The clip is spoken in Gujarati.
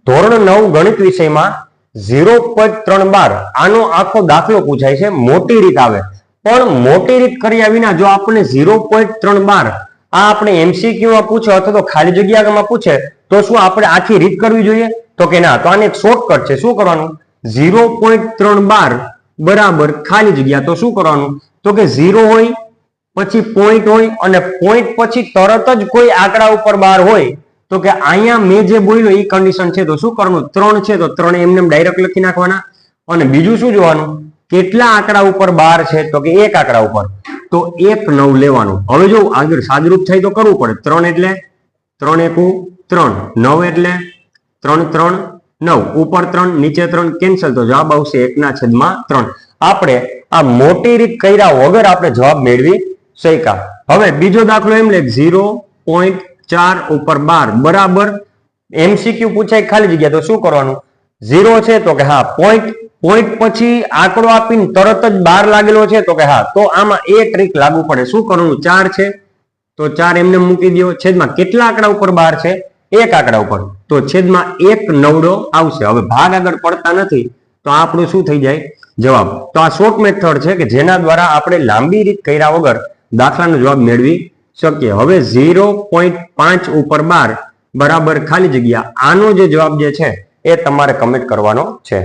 ધોરણ 9 ગણિત વિષયમાં 0.312 આનો આખો દાખલો પૂછાય છે, મોટી રીત આવે, પણ મોટી રીત કર્યા વિના જો આપણને 0.312 આ આપણે MCQ માં પૂછે અથવા તો ખાલી જગ્યામાં પૂછે તો શું આપણે આખી રીત કરવી જોઈએ? તો કે ના. તો આને એક શોર્ટકટ છે. શું કરવાનું? 0.312 બરાબર ખાલી જગ્યા. તો શું કરવાનું? તો કે 0 હોય પછી પોઈન્ટ હોય અને પોઈન્ટ પછી તરત જ કોઈ આંકડા ઉપર 12 હોય તો કે અહીંયા મેં જે બોલ્યો એ કન્ડિશન છે. તો શું કરવાનું? 3 છે તો 3 એમને ડાયરેક્ટ લખી નાખવાના. અને બીજું શું જોવાનું? કેટલા આંકડા ઉપર 12 છે? તો કે એક આંકડા ઉપર. તો 1 9 લેવાનું. હવે જો આગળ સાદરૂપ થાય તો કરવું પડે. 3 એટલે 3 1 3, 9 એટલે 3 3 9, ઉપર 3 નીચે 3 કેન્સલ, તો જવાબ આવશે 1/3. આપણે આ મોટી રીત કર્યા વગર આપણે જવાબ મેળવી શક્યા. હવે બીજો દાખલો એમ લે 0.4 ઉપર 12 બરાબર MCQ પૂછાય ખાલી જગ્યા. તો શું કરવાનું? 0 છે તો કે હા, પોઈન્ટ પછી આંકડો આપીને તરત જ 12 લાગેલો છે તો કે હા, તો આમાં એ ટ્રીક લાગુ પડે. શું કરવાનું? 4 છે તો 4 એમને મૂકી દો. છેદમાં કેટલા આંકડા ઉપર 12 છે? એક આંકડા ઉપર. તો છેદમાં 1/9 આવશે. હવે ભાગ આગળ પડતા નથી તો આપણું શું થઈ જાય? જવાબ. તો આ શોર્ટ મેથડ છે કે જેના દ્વારા આપણે લાંબી રીત કર્યા વગર દાખલાનો જવાબ મેળવી શકીએ. હવે 0.5 ઉપર 12 બરાબર ખાલી જગ્યા. આનો જે જવાબ જે છે એ તમારે કમેન્ટ કરવાનો છે.